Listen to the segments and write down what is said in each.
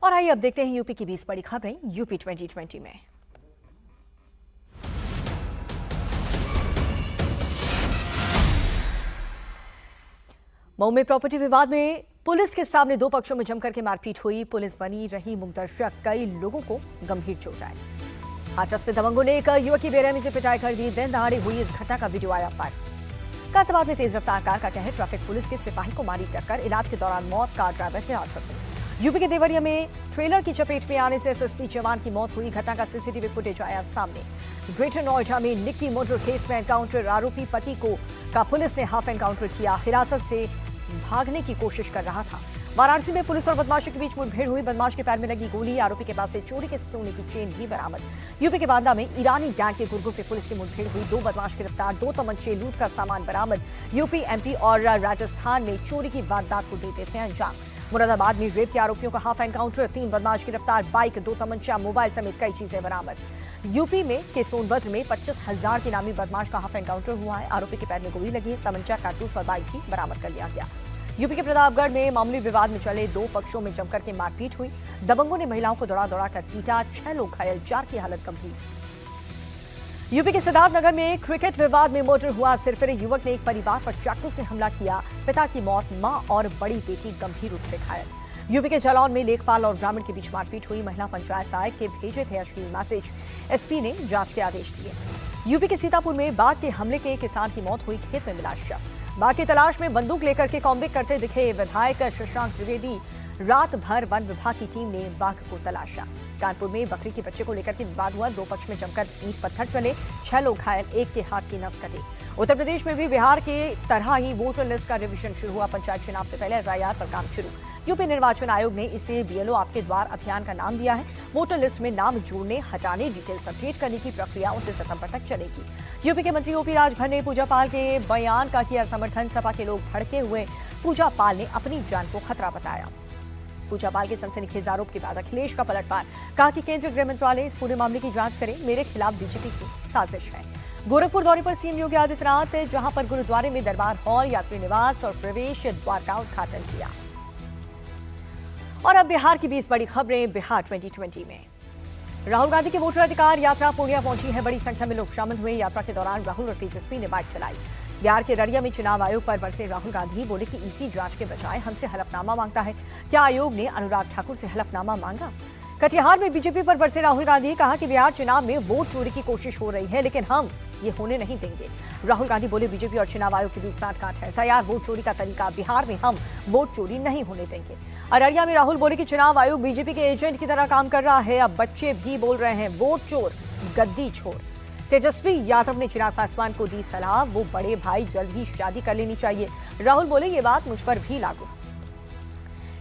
और आइए अब देखते हैं यूपी की 20 बड़ी खबरें यूपी 2020 में। मऊ में प्रॉपर्टी विवाद में पुलिस के सामने दो पक्षों में जमकर के मारपीट हुई। पुलिस बनी रही मुकदर्शक, कई लोगों को गंभीर चोट आई। हाथरस में दबंगों ने एक युवक की बेरहमी से पिटाई कर दी। दिन दहाड़े हुई इस घटना का वीडियो आया पार। गाजियाबाद में तेज रफ्तार कार का कहर, ट्रैफिक पुलिस के सिपाही को मारी टक्कर, इलाज के दौरान मौत, कार ड्राइवर हिरासत में। यूपी के देवरिया में ट्रेलर की चपेट में आने से एसएसपी जवान की मौत हुई। घटना का सीसीटीवी फुटेज आया सामने। ग्रेटर नोएडा में निक्की मोटर केस में एनकाउंटर, आरोपी पति का पुलिस ने हाफ एनकाउंटर किया, हिरासत से भागने की कोशिश कर रहा था। वाराणसी में पुलिस और बदमाशों के बीच मुठभेड़ हुई। बदमाश के पैर में लगी गोली, आरोपी के पास से चोरी के सोने की चेन भी बरामद। यूपी के बांदा में ईरानी गैंग के गुर्गों से पुलिस की मुठभेड़ हुई। 2 बदमाश गिरफ्तार, 2 तमंचे, लूट का सामान बरामद। यूपी, एमपी और राजस्थान में चोरी की वारदात को देते थे अंजाम। मुरादाबाद में रेप के आरोपियों का हाफ एनकाउंटर, 3 बदमाश गिरफ्तार, बाइक, 2 तमंचा, मोबाइल समेत कई चीजें बरामद। यूपी में के सोनभद्र में 25,000 के नामी बदमाश का हाफ एनकाउंटर हुआ है। आरोपी के पैर में गोली लगी है, तमंचा, कारतूस और बाइक भी बरामद कर लिया गया। यूपी के प्रतापगढ़ में मामूली विवाद में चले 2 पक्षों में जमकर के मारपीट हुई। दबंगों ने महिलाओं को दौड़ा कर पीटा, 6 लोग घायल, 4 की हालत गंभीर। यूपी के सिद्धार्थनगर में क्रिकेट विवाद में मर्डर हुआ। सिरफिरे युवक ने एक परिवार पर चाकू से हमला किया, पिता की मौत, मां और बड़ी बेटी गंभीर रूप से घायल। यूपी के जालौन में लेखपाल और ग्रामीण के बीच मारपीट हुई। महिला पंचायत सहायक के भेजे थे अश्लील मैसेज, एसपी ने जांच के आदेश दिए। यूपी के सीतापुर में बाघ के हमले के किसान की मौत हुई, खेत में मिला शव। बाघ की तलाश में बंदूक लेकर के कॉम्बिंग करते दिखे विधायक शशांक त्रिवेदी। रात भर वन विभाग की टीम ने बाघ को तलाशा। कानपुर में बकरी के बच्चे को लेकर के विवाद हुआ। 2 पक्ष में जमकर ईंट पत्थर चले, 6 लोग घायल, 1 के हाथ की नस कटी। उत्तर प्रदेश में भी बिहार के तरह ही वोटर लिस्ट का रिवीजन शुरू हुआ। पंचायत चुनाव से पहले एसआईआर पर काम शुरू। यूपी निर्वाचन आयोग ने इसे बीएलओ आपके द्वार अभियान का नाम दिया है। वोटर लिस्ट में नाम जोड़ने, हटाने, डिटेल्स अपडेट करने की प्रक्रिया 29 सितंबर तक चलेगी। यूपी के मंत्री ओपी राजभर ने पूजा पाल के बयान का किया समर्थन। सपा के लोग भड़के हुए, पूजा पाल ने अपनी जान को खतरा बताया। पूजा पाल के सनसनीखेज आरोप के बाद अखिलेश का पलटवार, कहा कि केंद्रीय गृह मंत्रालय इस पूरे मामले की जांच करे, मेरे खिलाफ बीजेपी की साजिश है। गोरखपुर दौरे पर सीएम योगी आदित्यनाथ, जहां पर गुरुद्वारे में दरबार हॉल, यात्री निवास और प्रवेश द्वार का उद्घाटन किया। और अब बिहार की 20 बड़ी खबरें बिहार 2020 में। राहुल गांधी की वोटर अधिकार यात्रा पूर्णिया पहुंची है। बड़ी संख्या में लोग शामिल हुए। यात्रा के दौरान राहुल और तेजस्वी ने बाइक चलाई। बिहार के ररिया में चुनाव आयोग पर बरसे राहुल गांधी, बोले कि ईसी जांच के बजाय हमसे हलफनामा मांगता है। क्या आयोग ने अनुराग ठाकुर से हलफनामा मांगा? कटिहार में बीजेपी पर बरसे राहुल गांधी, कहा कि बिहार चुनाव में वोट चोरी की कोशिश हो रही है, लेकिन हम ये होने नहीं देंगे। राहुल गांधी बोले, बीजेपी और चुनाव आयोग के बीच साठगांठ है। एसआईआर वोट चोरी का तरीका, बिहार में हम वोट चोरी नहीं होने देंगे। अररिया में राहुल बोले कि चुनाव आयोग बीजेपी के एजेंट की तरह काम कर रहा है। अब बच्चे भी बोल रहे हैं वोट चोर, गद्दी छोड़। तेजस्वी यादव ने चिराग पासवान को दी सलाह, वो बड़े भाई जल्द ही शादी कर लेनी चाहिए। राहुल बोले, ये बात मुझ पर भी लागू।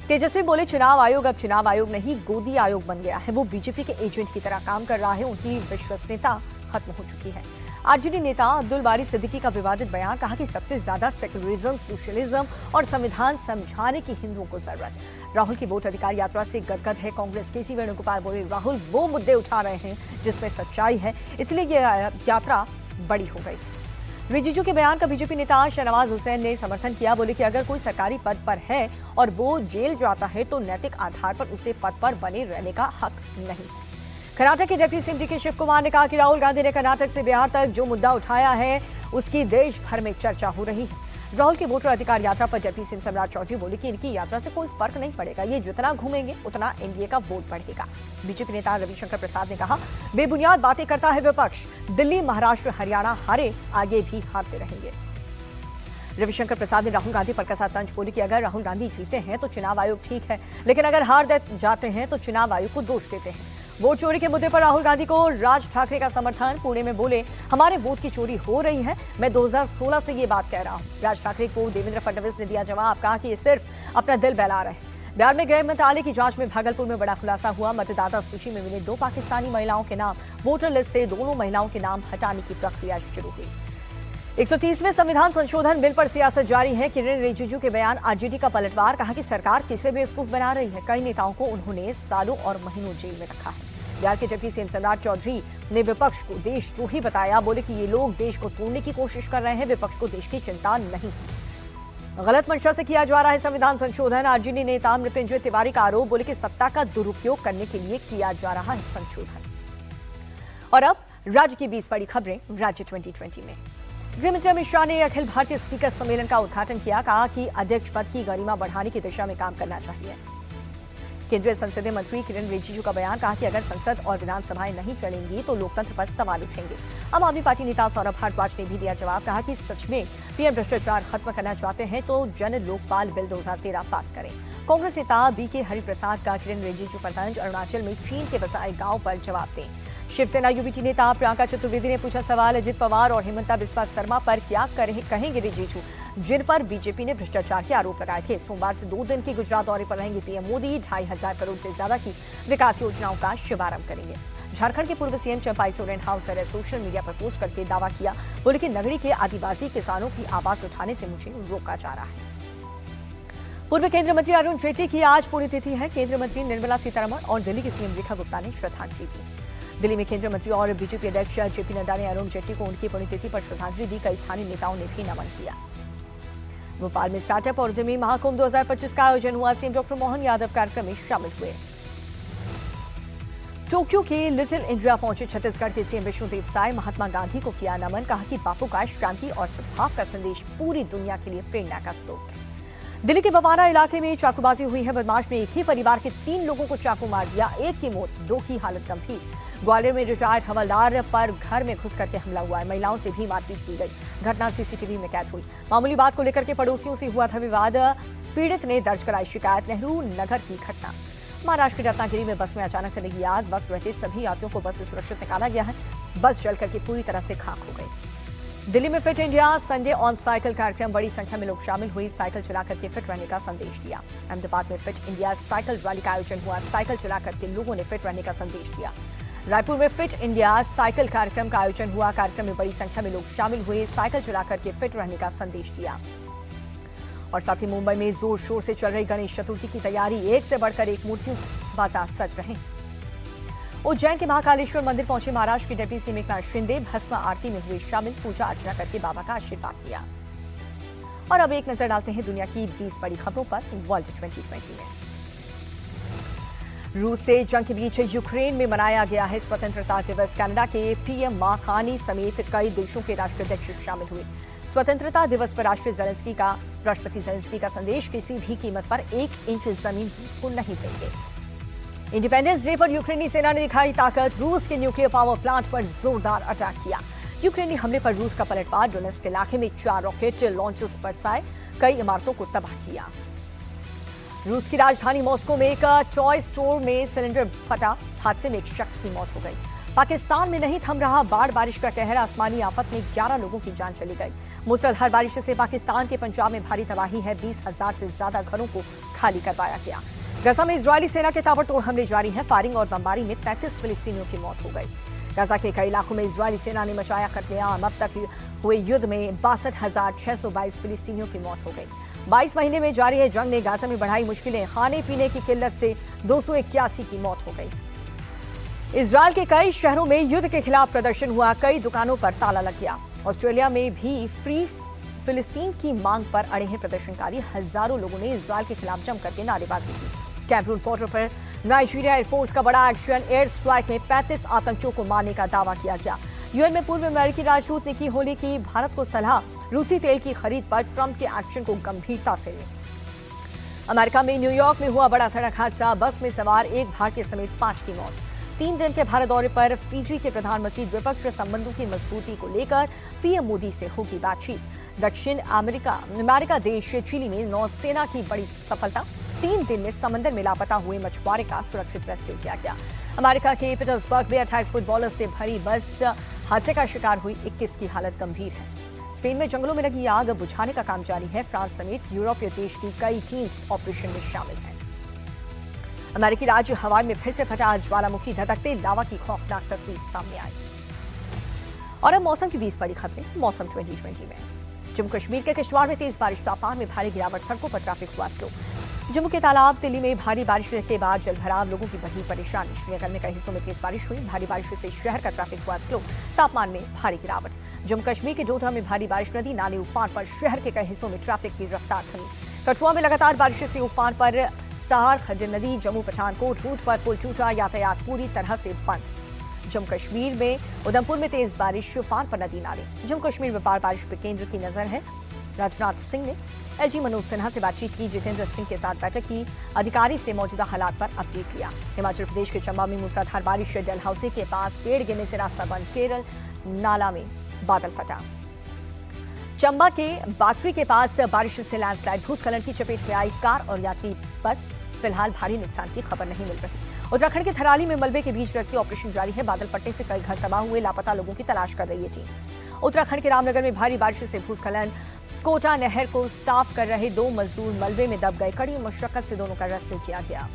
तेजस्वी बोले, चुनाव आयोग अब चुनाव आयोग नहीं, गोदी आयोग बन गया है। वो बीजेपी के एजेंट की तरह काम कर रहा है। उनकी विश्वसनीयता खत्म हो चुकी है। आरजेडी नेता अब्दुल बारी सिद्दीकी का विवादित बयान, कहा कि सबसे ज्यादा सेक्युलरिज्म, सोशलिज्म और संविधान समझाने की हिंदुओं को जरूरत। राहुल की वोट अधिकार यात्रा से गदगद है कांग्रेस। केसी वेणुगोपाल बोले, राहुल वो मुद्दे उठा रहे हैं जिसमें सच्चाई है, इसलिए यह यात्रा बड़ी हो गई। रिजिजू के बयान का बीजेपी नेता शहनवाज हुसैन ने समर्थन किया। बोले कि अगर कोई सरकारी पद पर है और वो जेल जाता है तो नैतिक आधार पर उसे पद पर बने रहने का हक नहीं है। कर्नाटक के deputy CM DK Shivakumar ने कहा कि राहुल गांधी ने कर्नाटक से बिहार तक जो मुद्दा उठाया है उसकी देश भर में चर्चा हो रही है। राहुल की वोटर अधिकार यात्रा पर डिप्टी सीएम सम्राट चौधरी बोले कि इनकी यात्रा से कोई फर्क नहीं पड़ेगा, ये जितना घूमेंगे उतना एनडीए का वोट बढ़ेगा। बीजेपी नेता रविशंकर प्रसाद ने कहा, बेबुनियाद बातें करता है विपक्ष, दिल्ली, महाराष्ट्र, हरियाणा हारे, आगे भी हारते रहेंगे। रविशंकर प्रसाद ने राहुल गांधी पर कसा तंज, बोले कि अगर राहुल गांधी जीते हैं तो चुनाव आयोग ठीक है, लेकिन अगर हार जाते हैं तो चुनाव आयोग को दोष देते हैं। वोट चोरी के मुद्दे पर राहुल गांधी को राज ठाकरे का समर्थन। पुणे में बोले, हमारे वोट की चोरी हो रही है, मैं 2016 से ये बात कह रहा हूं। राज ठाकरे को देवेंद्र फडणवीस ने दिया जवाब, कहा कि ये सिर्फ अपना दिल बहला रहे हैं। बिहार में गृह मंत्रालय की जांच में भागलपुर में बड़ा खुलासा हुआ। मतदाता सूची में मिले 2 पाकिस्तानी महिलाओं के नाम, वोटर लिस्ट से दोनों महिलाओं के नाम हटाने की प्रक्रिया शुरू हुई। 130वें संविधान संशोधन बिल पर सियासत जारी है। किरण रिजिजू के बयान, आरजेडी का पलटवार, कहा कि सरकार किसे बेवकूफ बना रही है। कई नेताओं को उन्होंने सालों और महीनों जेल में रखा है। बिहार के डिप्टी सीएम सम्राट चौधरी ने विपक्ष को देशद्रोही बताया। बोले कि ये लोग देश को तोड़ने की कोशिश कर रहे हैं, विपक्ष को देश की चिंता नहीं है। गलत मंशा से किया जा रहा है संविधान संशोधन। आरजेडी नेता मृत्युंजय तिवारी का आरोप, बोले कि सत्ता का दुरुपयोग करने के लिए किया जा रहा है संशोधन। और अब राज्य की 20 बड़ी खबरें राज्य 2020 में। गृहमंत्री अमित शाह ने अखिल भारतीय स्पीकर सम्मेलन का उद्घाटन किया। कहा कि अध्यक्ष पद की गरिमा बढ़ाने की दिशा में काम करना चाहिए। केंद्रीय संसदीय मंत्री किरण रिजिजू का बयान। कहा कि अगर संसद और विधानसभाएं नहीं चलेंगी तो लोकतंत्र पर सवाल उठेंगे। आम आदमी पार्टी नेता सौरभ भारद्वाज ने भी दिया जवाब। कहा कि सच में पीएम भ्रष्टाचार खत्म करना चाहते हैं तो जन लोकपाल बिल 2013 पास करें। कांग्रेस नेता बीके हरिप्रसाद का किरण रिजिजू पर तंज। अरुणाचल में चीन के बसाए गांव पर जवाब दें। शिवसेना यूबीटी नेता प्रियंका चतुर्वेदी ने पूछा सवाल, अजित पवार और हेमंता बिस्वा शर्मा पर क्या कहेंगे रिजिजू, जिन पर बीजेपी ने भ्रष्टाचार के आरोप लगाए थे। सोमवार से 2 दिन के गुजरात दौरे पर रहेंगे पीएम मोदी। 2,500 करोड़ से ज्यादा की विकास योजनाओं का शुभारंभ करेंगे। झारखंड के पूर्व CM Champai Soren house arrest social media पर पोस्ट करके दावा किया। बोले कि नगरी के आदिवासी किसानों की आवाज उठाने से मुझे रोका जा रहा है। पूर्व केंद्रीय मंत्री अरुण जेटली की आज पुण्यतिथि है। केंद्रीय मंत्री निर्मला सीतारमण और दिल्ली के सीएम रेखा गुप्ता ने श्रद्धांजलि दी। दिल्ली में केंद्रीय मंत्री और बीजेपी अध्यक्ष जेपी नड्डा ने अरुण जेटली को उनकी पुण्यतिथि पर श्रद्धांजलि दी। कई स्थानीय नेताओं ने भी नमन किया। भोपाल में स्टार्टअप और उद्यमी महाकुंभ 2025 का आयोजन हुआ। सीएम डॉक्टर मोहन यादव कार्यक्रम में शामिल हुए। टोक्यो के लिटिल इंडिया पहुंचे छत्तीसगढ़ के सीएम विष्णुदेव साय। महात्मा गांधी को किया नमन। कहा कि बापू का शांति और सद्भाव का संदेश पूरी दुनिया के लिए प्रेरणा का स्रोत। दिल्ली के बवाना इलाके में चाकूबाजी हुई है। बदमाश ने एक ही परिवार के 3 लोगों को चाकू मार दिया। एक की मौत, 2 की हालत गंभीर। ग्वालियर में रिटायर्ड हवलदार पर घर में घुस करके हमला हुआ है। महिलाओं से भी मारपीट की गई। घटना सीसीटीवी में कैद हुई। मामूली बात को लेकर के पड़ोसियों से हुआ था विवाद। पीड़ित ने दर्ज कराई शिकायत। नेहरू नगर की घटना। महाराष्ट्र के रत्नागिरी में बस में अचानक से लगी आग। वक्त रहते सभी यात्रियों को बस से सुरक्षित निकाला गया है। बस जल करके पूरी तरह से खाक हो गई। दिल्ली में fit India Sunday on cycle कार्यक्रम। बड़ी संख्या में लोग शामिल हुए। साइकिल चला करके फिट रहने का संदेश दिया। अहमदाबाद में फिट इंडिया साइकिल रैली का आयोजन हुआ। साइकिल चला करके लोगों ने फिट रहने का संदेश दिया। रायपुर में फिट इंडिया साइकिल कार्यक्रम का आयोजन हुआ। कार्यक्रम में बड़ी संख्या में लोग शामिल हुए। साइकिल चला करके फिट रहने का संदेश दिया। और साथ ही मुंबई में जोर शोर से चल रही गणेश चतुर्थी की तैयारी। एक से बढ़कर एक मूर्तियों से बाजार सज रहे। उज्जैन के महाकालेश्वर मंदिर पहुंचे महाराष्ट्र के डिप्टी सीएम एकनाथ शिंदे। भस्म आरती में हुए शामिल। पूजा अर्चना करके बाबा का आशीर्वाद लिया। और अब एक नजर डालते हैं दुनिया की 20 बड़ी खबरों पर वर्ल्ड 2020 में। रूस से जंग के बीच यूक्रेन में मनाया गया है स्वतंत्रता दिवस। कनाडा के पीएम मार्क कार्नी समेत कई देशों के राष्ट्राध्यक्ष शामिल हुए। स्वतंत्रता दिवस पर राष्ट्रपति जेलेंस्की का संदेश, किसी भी कीमत पर 1 इंच जमीन रूस को नहीं देंगे। इंडिपेंडेंस डे पर यूक्रेनी सेना ने दिखाई ताकत। रूस के न्यूक्लियर पावर प्लांट पर जोरदार अटैक किया। यूक्रेनी हमले पर रूस का पलटवार। डोनेट्स्क इलाके में 4 रॉकेट लॉन्चर्स बरसाए। कई इमारतों को तबाह किया। रूस की राजधानी मॉस्को में एक टॉय स्टोर में सिलेंडर फटा। हादसे में एक शख्स की मौत हो गई। पाकिस्तान में नहीं थम रहा बाढ़ बारिश का कहर। आसमानी आफत में 11 लोगों की जान चली गई। मूसलाधार बारिश से पाकिस्तान के पंजाब में भारी तबाही है। 20,000 से ज्यादा घरों को खाली करवाया गया। गजा में इजरायली सेना के ताबड़तोड़ हमले जारी हैं। फायरिंग और बमबारी में 33 फिलिस्तीनियों की मौत हो गई। गजा के कई इलाकों में इजरायली सेना ने मचाया कत्लेआम। अब तक हुए युद्ध में 62,622 फिलिस्तीनियों की मौत हो गई। 22 महीने में जारी है जंग ने गाजा में बढ़ाई मुश्किलें। खाने पीने की किल्लत से 281 की मौत हो गई। इजरायल के कई शहरों में युद्ध के खिलाफ प्रदर्शन हुआ। कई दुकानों पर ताला लग गया। ऑस्ट्रेलिया में भी फ्री फिलिस्तीन की मांग पर अड़े हैं प्रदर्शनकारी। हजारों लोगों ने इजरायल के खिलाफ जम करके नारेबाजी की। कैमरून बॉर्डर पर नाइजीरिया एयरफोर्स का बड़ा एक्शन। एयर स्ट्राइक में 35 आतंकियों को मारने का दावा किया गया। यूएन में पूर्व अमेरिकी राजदूत निकी हेली की भारत को सलाह। रूसी तेल की खरीद पर ट्रंप के एक्शन को गंभीरता से लें। अमेरिका में न्यूयॉर्क में हुआ बड़ा सड़क हादसा। बस में सवार एक भारतीय समेत 5 की मौत। 3 दिन के भारत दौरे पर फिजी के प्रधानमंत्री द्विपक्षीय संबंधों की मजबूती को लेकर पीएम मोदी से होगी बातचीत। दक्षिण अमेरिका देश चिली में नौसेना की बड़ी सफलता। 3 दिन में समंदर में लापता हुए मछुआरे का सुरक्षित रेस्क्यू किया गया। अमेरिका के पीटर्सबर्ग में 28 फुटबॉलर्स से भरी बस हादसे का शिकार हुई। 21 की हालत गंभीर है। स्पेन में जंगलों में लगी आग बुझाने का काम जारी है। फ्रांस समेत यूरोपीय देश की कई टीम्स ऑपरेशन में शामिल हैं। अमेरिकी राज्य हवाई में फिर से फटा ज्वालामुखी। धधकते लावा की खौफनाक तस्वीर सामने आई। और अब मौसम की 20 बड़ी खबरें मौसम 2020 में। जम्मू कश्मीर के किश्तवाड़ में तेज बारिश। तापमान में भारी गिरावट। सड़कों पर ट्रैफिक हुआ स्लो। जम्मू के तालाब तिल्ली में भारी बारिश के बाद जलभराव, लोगों की बढ़ी परेशानी। श्रीनगर में कई हिस्सों में तेज बारिश हुई। भारी बारिश से शहर का ट्रैफिक हुआ स्लो। तापमान में भारी गिरावट। जम्मू कश्मीर के डोडा में भारी बारिश, नदी नाले उफान पर। शहर के कई हिस्सों में ट्रैफिक की रफ्तार थमी। कठुआ में लगातार बारिश से उफान पर। सहार खज्जर नदी जम्मू पठानकोट रूट पर पुल टूटा, यातायात पूरी तरह से बंद। जम्मू कश्मीर में उधमपुर में तेज बारिश, उफान पर नदी नाले। जम्मू कश्मीर में बारिश पर केंद्र की नजर है। राजनाथ सिंह ने एलजी मनोज सिन्हा से बातचीत की। जितेंद्र सिंह के साथ बैठक की। अधिकारी से मौजूदा हालात पर अपडेट लिया। हिमाचल प्रदेश के चंबा में मूसलाधार बारिश, डलहौजी के पास पेड़ गिरने से रास्ता बंद। केरल नाला में बादल फटा। चंबा के बाटरी के पास बारिश से लैंडस्लाइड, भूस्खलन की चपेट में आई कार और यात्री बस। फिलहाल भारी नुकसान की खबर नहीं मिल रही। उत्तराखंड के थराली में मलबे के बीच रेस्क्यू ऑपरेशन जारी है। बादल फटने से कई घर तबाह हुए। लापता लोगों की तलाश कर रही है टीम। उत्तराखंड के रामनगर में भारी बारिश से भूस्खलन। कोटा नहर को साफ कर रहे 2 मजदूर मलबे में दब गए। कड़ी मशक्कत से दोनों का रेस्क्यू किया गया।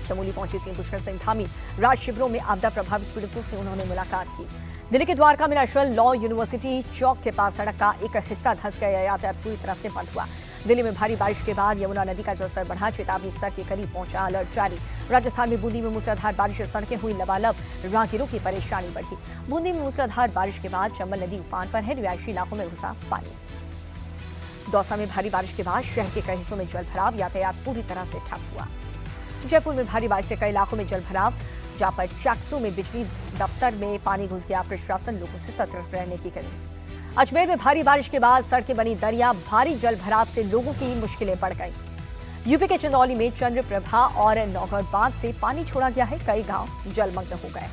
चमोली पहुंचे सीएम पुष्कर सिंह धामी। राज शिविरों में आपदा प्रभावित पीड़ितों से उन्होंने मुलाकात की। दिल्ली के द्वारका में नेशनल लॉ यूनिवर्सिटी चौक के पास सड़क का एक हिस्सा धंस गया। यातायात पूरी तरह से बंद हुआ। दिल्ली में भारी बारिश के बाद यमुना नदी का जलस्तर बढ़ा। चेतावनी स्तर के करीब पहुंचा। अलर्ट जारी। राजस्थान में बूंदी में मूसलाधार बारिश से सड़कें हुई लबालब। राहगीरों की परेशानी बढ़ी। बूंदी में मूसलाधार बारिश के बाद चंबल नदी उफान पर है। रिहायशी इलाकों में घुसा पानी। दौसा में भारी बारिश के बाद शहर के कई हिस्सों में जलभराव। यातायात पूरी तरह से ठप हुआ। जयपुर में भारी बारिश से कई इलाकों में जलभराव। जापर चैक्सों में बिजली दफ्तर में पानी घुस गया। प्रशासन लोगों से सतर्क रहने की कही। अजमेर में भारी बारिश के बाद सड़कें बनी दरिया। भारी जलभराव से लोगों की मुश्किलें बढ़ गई। यूपी के चंदौली में चंद्रप्रभा और नौगढ़ बांध से पानी छोड़ा गया है। कई गांव जलमग्न हो गए।